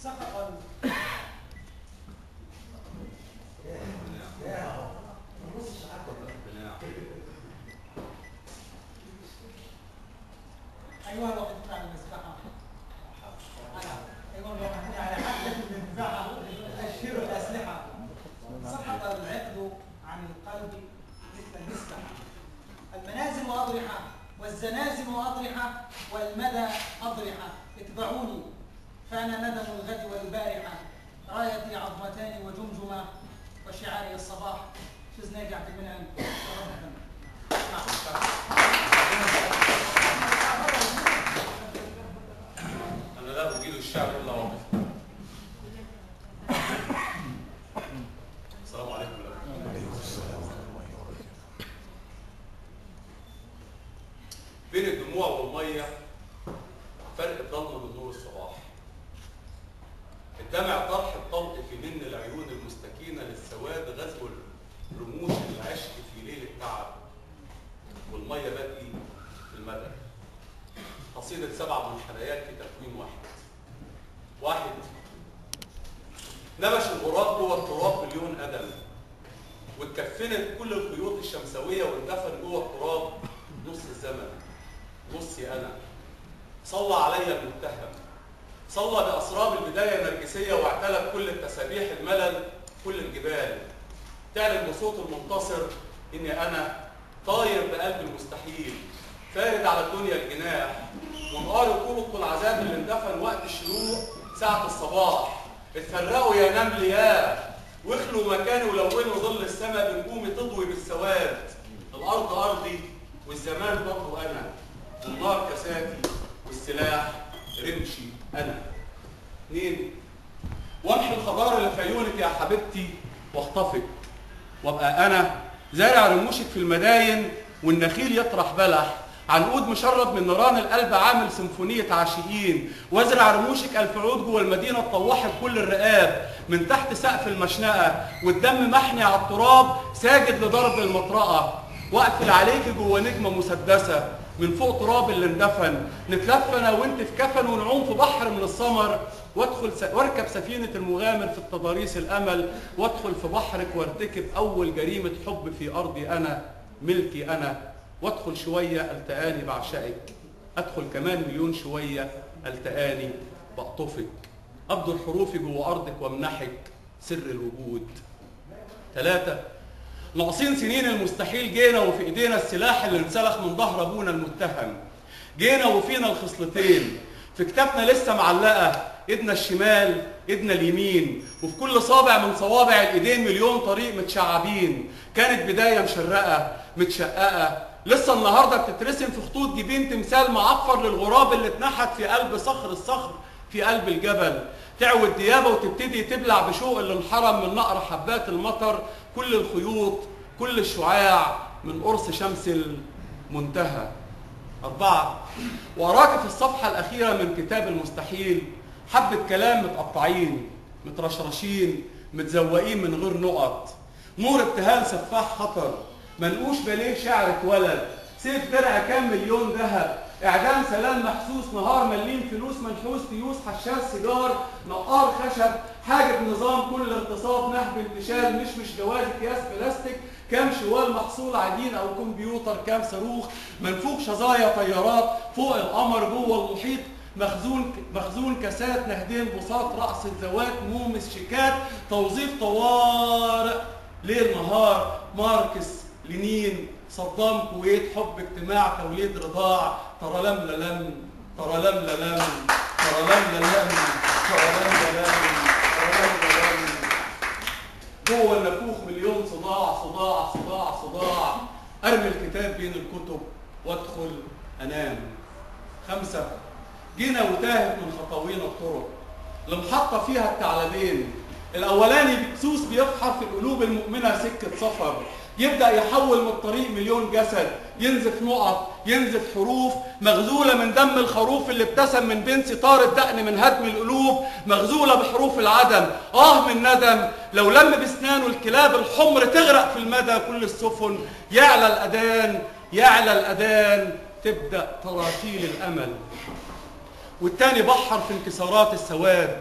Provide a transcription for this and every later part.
سقط أيها الوقت بتاع المسبحة أيها الوقت على حد المسبحة أشير الأسلحة سقط العقد عن القلب مثل المسبحة المنازل أضرحة والزنازل أضرحة والمدى أضرحة اتبعوني فأنا ندم الغد والبارحة رايتي عظمتان وجمجمة وشعاري الصباح شزناك عبد المنعم أنا لا أجيد الشعر إلا واقف. السلام عليكم. وعليكم السلام ورحمة الله وبركاته. بين الدموع والمية فرق الضلمة من نور الصباح. الدمع طرح الطلق في من العيون المستكينة للسواد غزو رموش العشق في ليل التعب، والمية بدئي في المدى. قصيدة 7 منحنيات في تكوين واحد. نبش الغراب جوه التراب مليون قدم، واتكفنت كل الخيوط الشمسوية واندفن جوه التراب نص الزمن، نصي أنا. صلى علي المتهم، صلى بأسراب البداية النرجسية واعتلت كل التسابيح الملل كل الجبال. تعلن بصوت المنتصر إني أنا طاير بقلب المستحيل، فارد على الدنيا الجناح، منقار طرق العذاب اللي اندفن وقت الشروق ساعة الصباح. اتفرقوا يا نمل يا، واخلوا مكاني ولونوا ظل السماء بنجومي تضوي بالسواد. الأرض أرضي والزمان برضه أنا، والنار كساتي والسلاح رمشي أنا. 2 وامحي الخضار اللي في عيونك يا حبيبتي واخطفك، وابقى أنا زارع رموشك في المداين والنخيل يطرح بلح، عنقود مشرب من نيران القلب عامل سيمفونية عاشقين، وازرع رموشك 1000 عود جوه المدينة تطوحي بكل الرقاب من تحت سقف المشنقة، والدم محني على التراب ساجد لضرب المطرقة، واقفل عليكي جوه نجمة مسدسة من فوق تراب اللي اندفن، نتلف انا وانت في كفن ونعوم في بحر من السمر، واركب سفينة المغامر في التضاريس الامل، وادخل في بحرك وارتكب اول جريمة حب في ارضي انا ملكي انا، وادخل شوية التقاني بعشقك، ادخل كمان مليون شوية التقاني بقطفك، ابدل حروفي جوه ارضك وامنحك سر الوجود. 3 ناقصين سنين المستحيل جينا وفي ايدينا السلاح اللي انسلخ من ظهر ابونا المتهم، جينا وفينا الخصلتين، في كتابنا لسه معلقه ايدنا الشمال ايدنا اليمين، وفي كل صابع من صوابع الايدين مليون طريق متشعبين، كانت بدايه مشرقه متشققه، لسه النهارده بتترسم في خطوط جبين تمثال معفر للغراب اللي اتنحت في قلب صخر الصخر في قلب الجبل، تعوي الديابه وتبتدي تبلع بشوق اللي انحرم من نقر حبات المطر كل الخيوط كل الشعاع من قرص شمس المنتهى. 4 وأراك في الصفحة الأخيرة من كتاب المستحيل حبة كلام متقطعين مترشرشين متزوقين من غير نقط، نور ابتهال سفاح خطر، منقوش باليه شعر اتولد، سيف درع كام مليون ذهب، اعدام سلام محسوس، نهار مليم فلوس منحوس، تيوس حشاش سيجار، نقار خشب، حاجب نظام كل اغتصاب، نهب انتشال، مش جواز اكياس بلاستيك، كام شوال محصول عجين او كمبيوتر، كام صاروخ، منفوخ شظايا طيارات فوق القمر جوه المحيط، مخزون كاسات، نهدين بساط، رأس الزوات، مومس شيكات، توظيف طوارئ، ليل نهار، ماركس لينين، صدام كويت، حب اجتماع، توليد رضاع، ترلم للم ترلم للم ترلم للم ترلم للم ترلم للم، جوه النافوخ مليون صداع صداع صداع صداع، ارمي الكتاب بين الكتب وادخل انام. 5 جينا وتاهت من خطاوين الطرق، المحطة فيها الثعلبين، الأولاني بكسوس بيفحر في القلوب المؤمنة سكة سفر، يبدأ يحول من الطريق مليون جسد، ينزف نقط، ينزف حروف، مغزولة من دم الخروف اللي ابتسم من بين ستار الدقن من هدم القلوب، مغزولة بحروف العدم، من ندم، لو لم بسنانه الكلاب الحمر تغرق في المدى كل السفن، يعلى الأذان يعلى الأذان، تبدأ تراتيل الأمل. والتاني بحر في انكسارات السواد،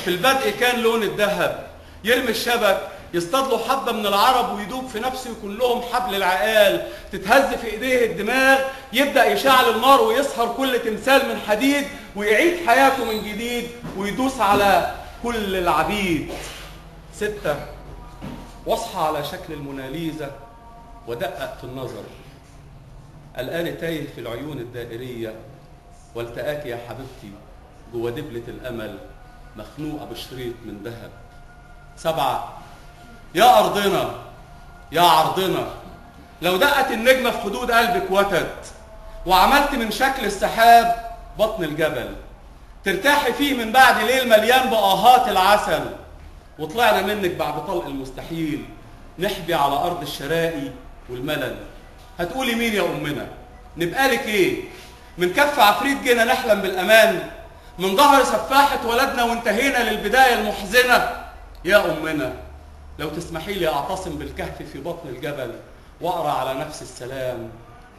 في البدء كان لون الذهب، يرمي الشبك يصطاد له حبة من العرب ويدوب في نفسه يكون لهم حبل العقال، تتهز في ايديه الدماغ، يبدأ يشعل النار ويسهر كل تمثال من حديد ويعيد حياته من جديد ويدوس على كل العبيد. 6 واصحى على شكل الموناليزا ودقق في النظر، الآن تايه في العيون الدائرية، والتقاك يا حبيبتي جوه دبلة الأمل مخنوقة بشريط من ذهب. 7 يا أرضنا يا عرضنا، لو دقت النجمة في خدود قلبك وتد وعملت من شكل السحاب بطن الجبل ترتاحي فيه من بعد ليل مليان بآهات العسل، وطلعنا منك بعد طلق المستحيل نحبي على أرض الشرائي والملل. هتقولي مين يا أمنا؟ نبقى لك إيه؟ من كف عفريت جينا نحلم بالأمان، من ظهر سفاحة ولدنا وانتهينا للبداية المحزنة. يا أمنا لو تسمحي لي أعتصم بالكهف في بطن الجبل وأقرأ على نفس السلام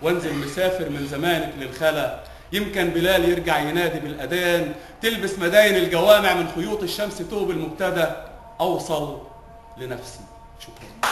وانزل مسافر من زمانك للخلا، يمكن بلال يرجع ينادي بالأذان، تلبس مداين الجوامع من خيوط الشمس توب المبتدى، أوصل لنفسي. شكرا.